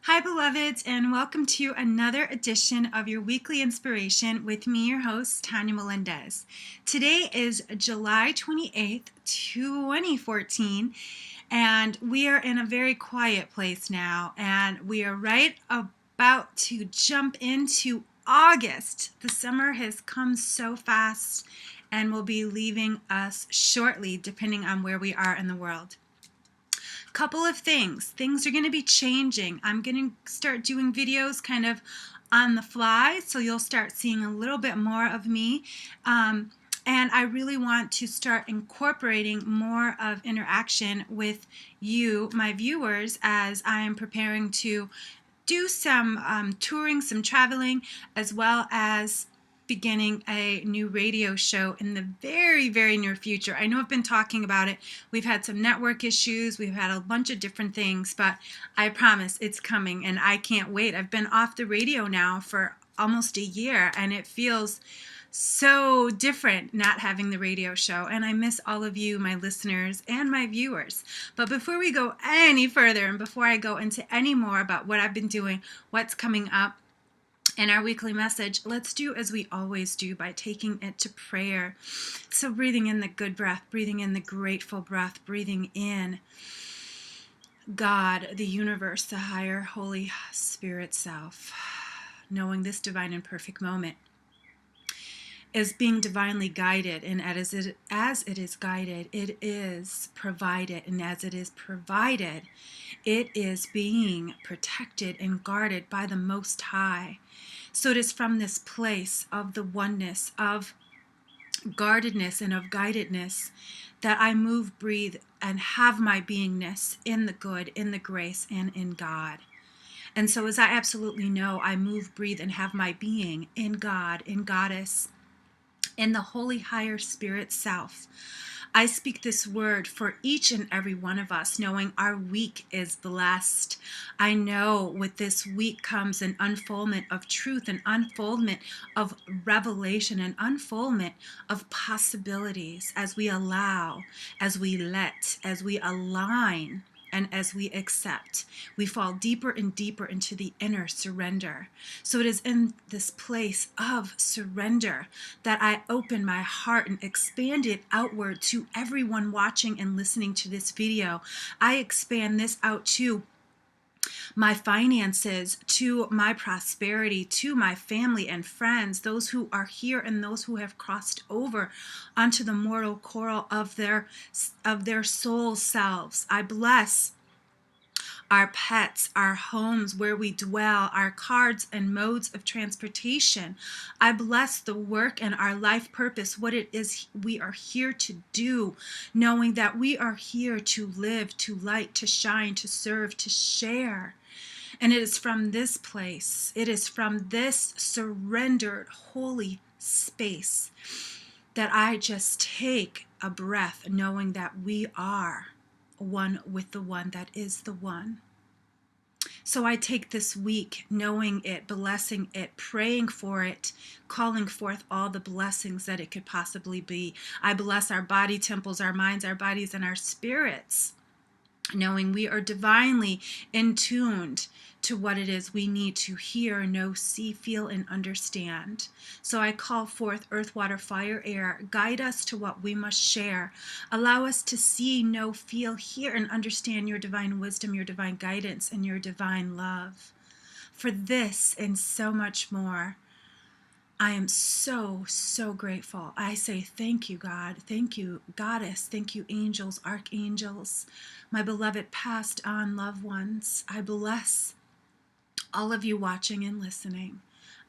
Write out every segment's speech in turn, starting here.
Hi, beloveds, and welcome to another edition of your weekly inspiration with me, your host, Tonya Melendez. Today is July 28th, 2014, and we are in a very quiet place now, and we are right about to jump into August. The summer has come so fast and will be leaving us shortly, depending on where we are in the world. Couple of things are going to be changing. I'm going to start doing videos kind of on the fly, so you'll start seeing a little bit more of me, and I really want to start incorporating more of interaction with you, my viewers, as I am preparing to do some touring, some traveling, as well as beginning a new radio show in the very, very near future. I know I've been talking about it. We've had some network issues. We've had a bunch of different things, but I promise it's coming and I can't wait. I've been off the radio now for almost a year and it feels so different not having the radio show, and I miss all of you, my listeners and my viewers. But before we go any further and before I go into any more about what I've been doing, what's coming up, in our weekly message, let's do as we always do by taking it to prayer. So breathing in the good breath, breathing in the grateful breath, breathing in God, the universe, the higher Holy Spirit self, knowing this divine and perfect moment is being divinely guided, and as it is guided, it is provided, and as it is provided, it is being protected and guarded by the Most High. So it is from this place of the oneness, of guardedness and of guidedness that I move, breathe, and have my beingness in the good, in the grace, and in God. And so as I absolutely know, I move, breathe, and have my being in God, in Goddess, in the Holy Higher Spirit Self. I speak this word for each and every one of us, knowing our week is blessed. I know with this week comes an unfoldment of truth, an unfoldment of revelation, an unfoldment of possibilities as we allow, as we let, as we align, and as we accept. We fall deeper and deeper into the inner surrender. So it is in this place of surrender that I open my heart and expand it outward to everyone watching and listening to this video. I expand this out to my finances, to my prosperity, to my family and friends, those who are here and those who have crossed over onto the mortal coral of their soul selves. I bless our pets, our homes where we dwell, our cars and modes of transportation. I bless the work and our life purpose, what it is we are here to do, knowing that we are here to live, to light, to shine, to serve, to share. And it is from this place, it is from this surrendered holy space that I just take a breath, knowing that we are one with the one that is the one. So I take this week knowing it, blessing it, praying for it, calling forth all the blessings that it could possibly be. I bless our body temples, our minds, our bodies, and our spirits, knowing we are divinely in tuned to what it is we need to hear, know, see, feel, and understand. So I call forth earth, water, fire, air. Guide us to what we must share. Allow us to see, know, feel, hear, and understand your divine wisdom, your divine guidance, and your divine love. For this and so much more, I am so, so grateful. I say thank you, God. Thank you, Goddess. Thank you, angels, archangels, my beloved passed on loved ones. I bless all of you watching and listening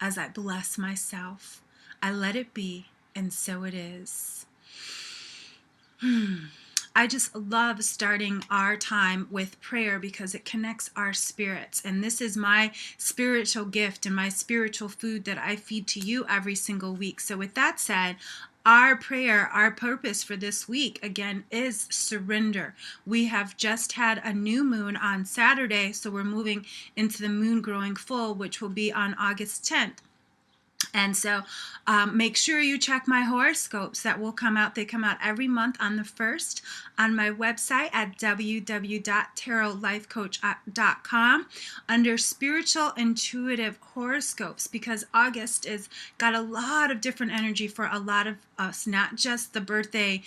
as I bless myself. I let it be, and so it is. I just love starting our time with prayer because it connects our spirits. And this is my spiritual gift and my spiritual food that I feed to you every single week. So with that said, our prayer, our purpose for this week, again, is surrender. We have just had a new moon on Saturday, so we're moving into the moon growing full, which will be on August 10th. And so make sure you check my horoscopes that will come out. They come out every month on the 1st on my website at www.tarotlifecoach.com under spiritual intuitive horoscopes, because August is got a lot of different energy for a lot of us, not just the birthday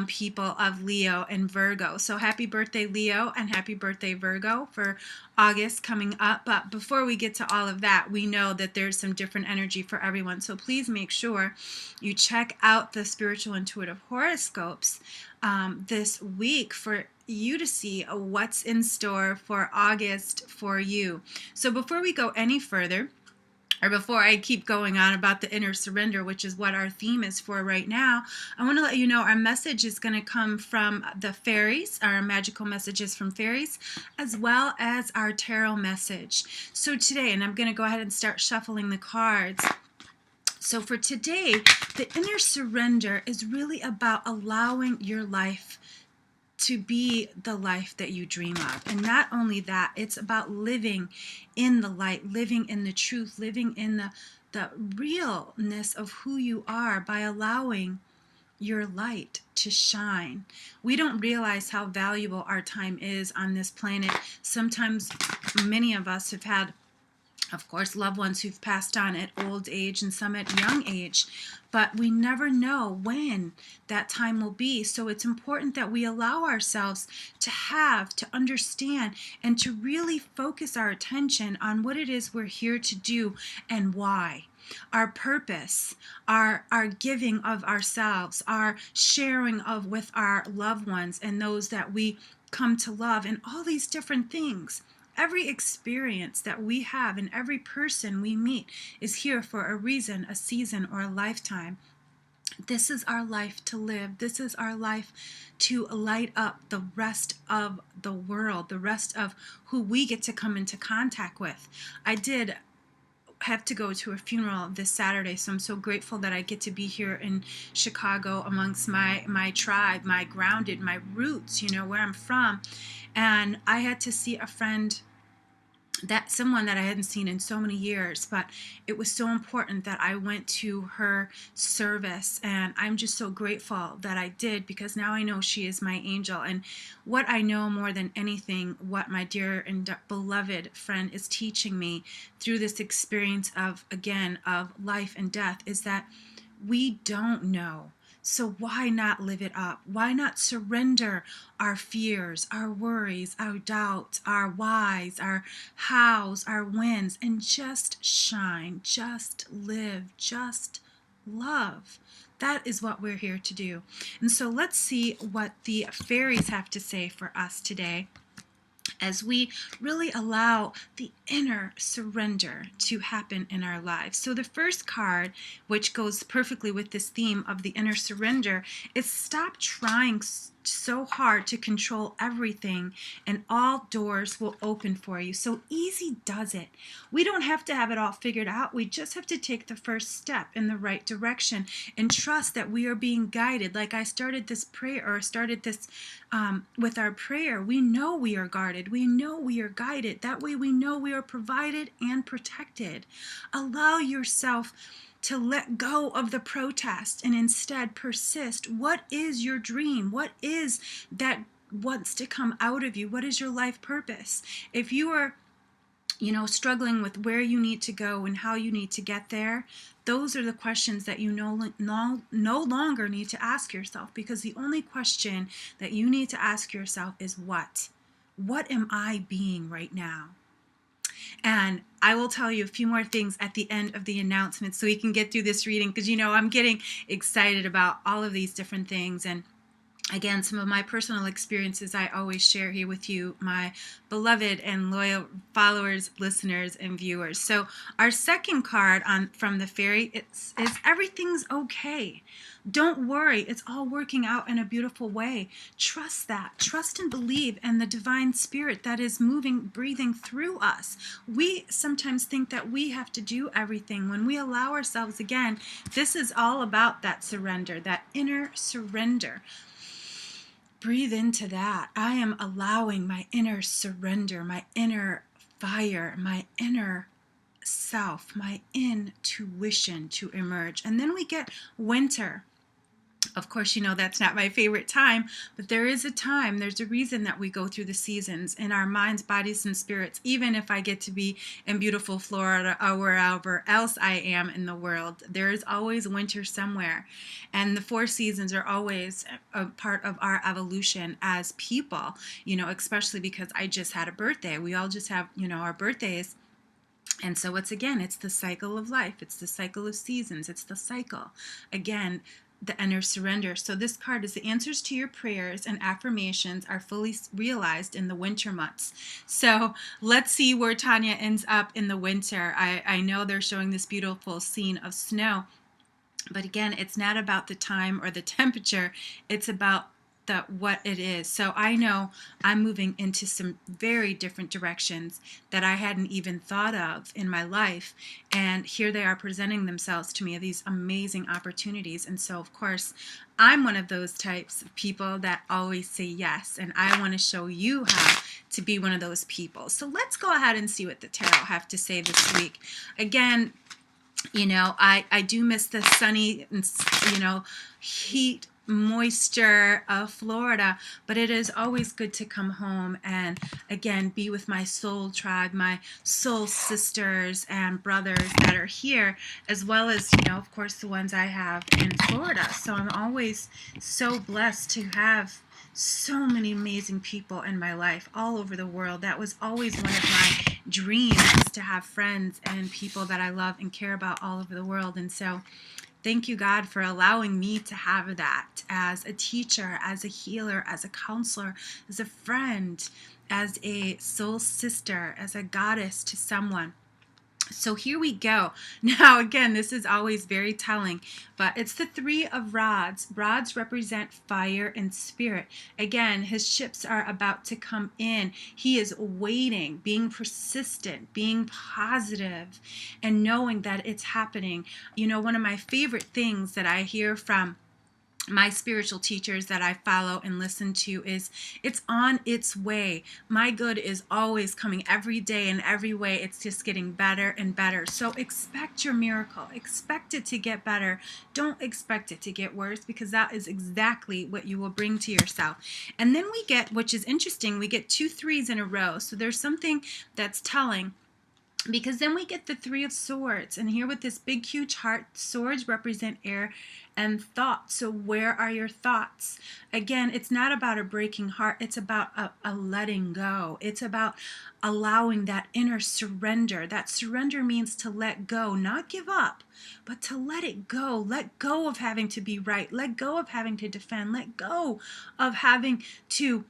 people of Leo and Virgo. So happy birthday, Leo, and happy birthday, Virgo, for August coming up. But before we get to all of that, we know that there's some different energy for everyone. So please make sure you check out the spiritual intuitive horoscopes this week for you to see what's in store for August for you. So before we go any further, or before I keep going on about the inner surrender, which is what our theme is for right now, I want to let you know our message is going to come from the fairies, our magical messages from fairies, as well as our tarot message. So today, and I'm going to go ahead and start shuffling the cards. So for today, the inner surrender is really about allowing your life to be the life that you dream of. And not only that, it's about living in the light, living in the truth, living in the realness of who you are by allowing your light to shine. We don't realize how valuable our time is on this planet. Sometimes many of us have had, of course, loved ones who've passed on at old age and some at young age, but we never know when that time will be. So it's important that we allow ourselves to understand, and to really focus our attention on what it is we're here to do and why. Our purpose, our giving of ourselves, our sharing of with our loved ones and those that we come to love, and all these different things. Every experience that we have and every person we meet is here for a reason, a season, or a lifetime. This is our life to live. This is our life to light up the rest of the world, the rest of who we get to come into contact with. I did have to go to a funeral this Saturday, so I'm so grateful that I get to be here in Chicago amongst my tribe, my grounded, my roots, where I'm from. And I had to see a friend, someone that I hadn't seen in so many years, but it was so important that I went to her service, and I'm just so grateful that I did, because now I know she is my angel. And what I know more than anything, what my dear and beloved friend is teaching me through this experience of life and death, is that we don't know. So why not live it up? Why not surrender our fears, our worries, our doubts, our whys, our hows, our wins, and just shine, just live, just love. That is what we're here to do. And so let's see what the fairies have to say for us today, as we really allow the inner surrender to happen in our lives. So the first card, which goes perfectly with this theme of the inner surrender, is stop trying so hard to control everything, and all doors will open for you. So easy does it. We don't have to have it all figured out. We just have to take the first step in the right direction and trust that we are being guided. Like I started this with our prayer. We know we are guarded. We know we are guided. That way we know we are provided and protected. Allow yourself to let go of the protest and instead persist. What is your dream? What is that wants to come out of you? What is your life purpose? If you are, struggling with where you need to go and how you need to get there, those are the questions that you no longer need to ask yourself, because the only question that you need to ask yourself is what? What am I being right now? And I will tell you a few more things at the end of the announcement so we can get through this reading, because I'm getting excited about all of these different things. And again, some of my personal experiences I always share here with you, my beloved and loyal followers, listeners, and viewers. So our second card from the fairy is everything's okay. Don't worry, it's all working out in a beautiful way. Trust that. Trust and believe in the divine spirit that is moving, breathing through us. We sometimes think that we have to do everything. When we allow ourselves, again, this is all about that surrender, that inner surrender. Breathe into that. I am allowing my inner surrender, my inner fire, my inner self, my intuition to emerge. And then we get winter. Of course, you know that's not my favorite time, but there is a time, there's a reason that we go through the seasons in our minds, bodies, and spirits. Even if I get to be in beautiful Florida or wherever else I am in the world, there is always winter somewhere. And the 4 seasons are always a part of our evolution as people, you know, especially because I just had a birthday. We all just have, you know, our birthdays. And so it's the cycle of life. It's the cycle of seasons. It's the cycle. Again, the inner surrender. So this card is the answers to your prayers and affirmations are fully realized in the winter months. So let's see where Tonya ends up in the winter. I know they're showing this beautiful scene of snow, but again, it's not about the time or the temperature. It's about what it is. So I know I'm moving into some very different directions that I hadn't even thought of in my life. And here they are presenting themselves to me, these amazing opportunities. And so, of course, I'm one of those types of people that always say yes. And I want to show you how to be one of those people. So let's go ahead and see what the tarot have to say this week. Again, you know, I do miss the sunny, you know, heat, moisture of Florida, but it is always good to come home and again be with my soul tribe, my soul sisters and brothers that are here, as well as, you know, of course, the ones I have in Florida. So I'm always so blessed to have so many amazing people in my life all over the world. That was always one of my dreams, to have friends and people that I love and care about all over the world. And so thank you, God, for allowing me to have that as a teacher, as a healer, as a counselor, as a friend, as a soul sister, as a goddess to someone. So here we go. Now, again, this is always very telling, but it's the 3 of rods. Rods represent fire and spirit. Again, his ships are about to come in. He is waiting, being persistent, being positive, and knowing that it's happening. You know, one of my favorite things that I hear from my spiritual teachers that I follow and listen to is, it's on its way. My good is always coming every day in every way. It's just getting better and better. So expect your miracle. Expect it to get better. Don't expect it to get worse, because that is exactly what you will bring to yourself. And then we get, which is interesting, we get 2 3s in a row. So there's something that's telling, because then we get the 3 of swords, and here with this big huge heart, swords represent air and thoughts. So where are your thoughts? Again, it's not about a breaking heart. It's about a letting go. It's about allowing that inner surrender. That surrender means to let go, not give up, but to let it go. Let go of having to be right. Let go of having to defend. Let go of having to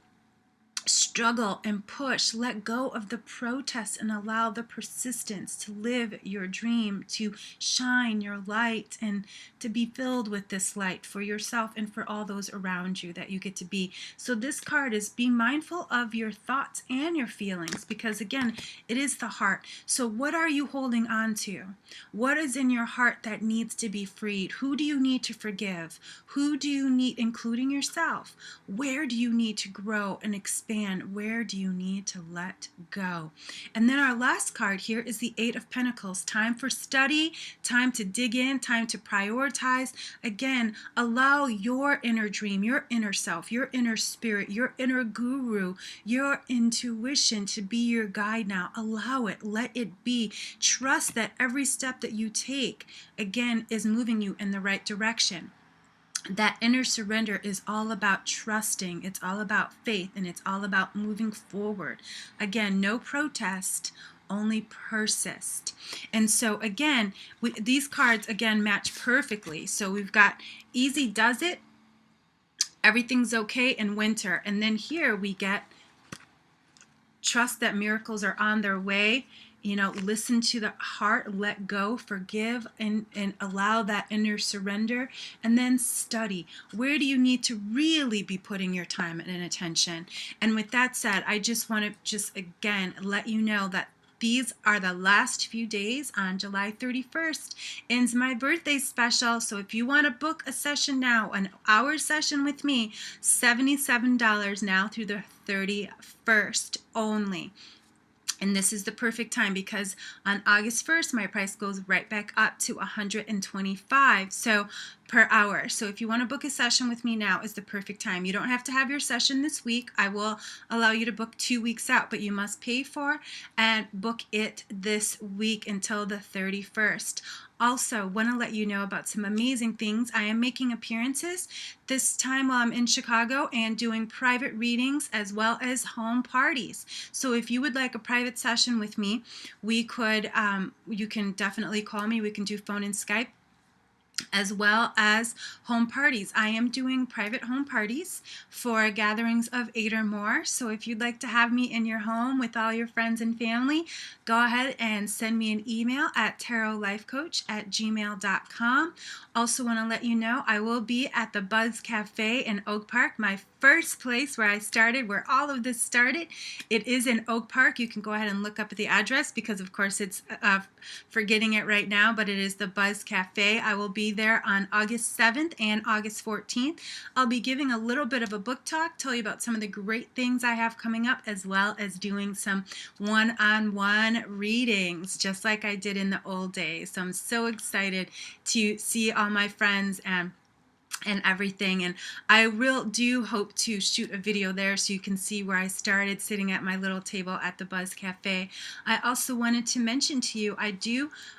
struggle and push. Let go of the protest and allow the persistence to live your dream, to shine your light, and to be filled with this light for yourself and for all those around you that you get to be. So this card is, be mindful of your thoughts and your feelings, because again, it is the heart. So what are you holding on to? What is in your heart that needs to be freed? Who do you need to forgive? Who do you need, including yourself? Where do you need to grow and expand? Where do you need to let go? And then our last card here is the 8 of Pentacles. Time for study, time to dig in, time to prioritize. Again, allow your inner dream, your inner self, your inner spirit, your inner guru, your intuition to be your guide now. Allow it. Let it be. Trust that every step that you take, again, is moving you in the right direction. That inner surrender is all about trusting. It's all about faith, and it's all about moving forward. Again, no protest, only persist. And so again, these cards again match perfectly. So we've got easy does it, everything's okay in winter. And then here we get trust that miracles are on their way. You know, listen to the heart, let go, forgive, and allow that inner surrender. And then study. Where do you need to really be putting your time and attention? And with that said, I just want to again let you know that these are the last few days. On July 31st ends my birthday special. So if you want to book a session now, an hour session with me, $77 now through the 31st only. And this is the perfect time because on August 1st, my price goes right back up to $125 per hour. So if you want to book a session with me, now is the perfect time. You don't have to have your session this week. I will allow you to book 2 weeks out, but you must pay for and book it this week until the 31st. Also, want to let you know about some amazing things. I am making appearances this time while I'm in Chicago and doing private readings as well as home parties. So if you would like a private session with me, we could, you can definitely call me. We can do phone and Skype, as well as home parties. I am doing private home parties for gatherings of 8 or more. So if you'd like to have me in your home with all your friends and family, go ahead and send me an email at tarotlifecoach@gmail.com. Also want to let you know I will be at the Buzz Cafe in Oak Park, my first place where I started, where all of this started. It is in Oak Park. You can go ahead and look up the address because of course it's forgetting it right now, but it is the Buzz Cafe. I will be there on August 7th and August 14th. I'll be giving a little bit of a book talk, tell you about some of the great things I have coming up, as well as doing some one-on-one readings, just like I did in the old days. So I'm so excited to see all my friends and everything, and I do hope to shoot a video there so you can see where I started sitting at my little table at the Buzz Cafe. I also wanted to mention to you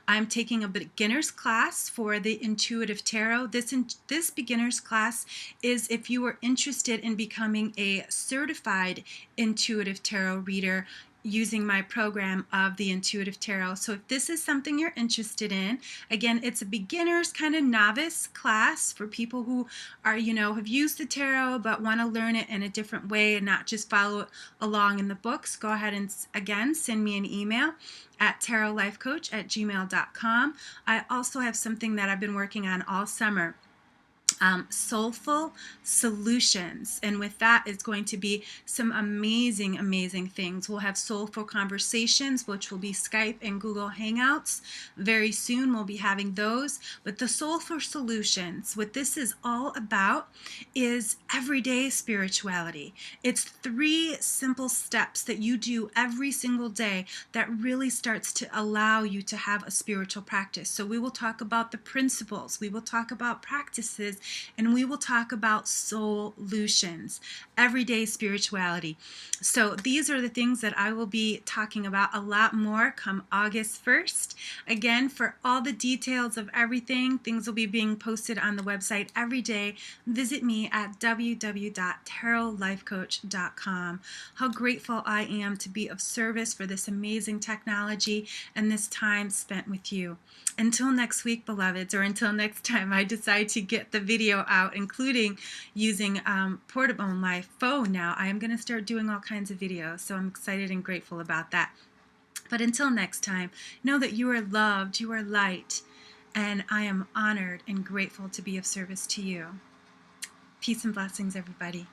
I'm taking a beginner's class for the Intuitive Tarot. This beginner's class is if you are interested in becoming a certified Intuitive Tarot reader using my program of the Intuitive Tarot. So if this is something you're interested in, again, it's a beginner's kind of novice class for people who are, have used the tarot but want to learn it in a different way and not just follow it along in the books. Go ahead and, again, send me an email at tarotlifecoach@gmail.com. I also have something that I've been working on all summer. SoulFUL SOULutions, and with that is going to be some amazing things. We'll have soulful conversations, which will be Skype and Google Hangouts. Very soon we'll be having those. But the SoulFUL SOULutions, what this is all about is everyday spirituality. It's 3 simple steps that you do every single day that really starts to allow you to have a spiritual practice. So we will talk about the principles, we will talk about practices, and we will talk about SoulLutions, everyday spirituality. So these are the things that I will be talking about a lot more come August 1st. Again, for all the details of everything, things will be being posted on the website every day. Visit me at www.tarotlifecoach.com. How grateful I am to be of service for this amazing technology and this time spent with you. Until next week, beloveds, or until next time I decide to get the video out, including using portable on my phone now. I am going to start doing all kinds of videos, so I'm excited and grateful about that. But until next time, know that you are loved, you are light, and I am honored and grateful to be of service to you. Peace and blessings, everybody.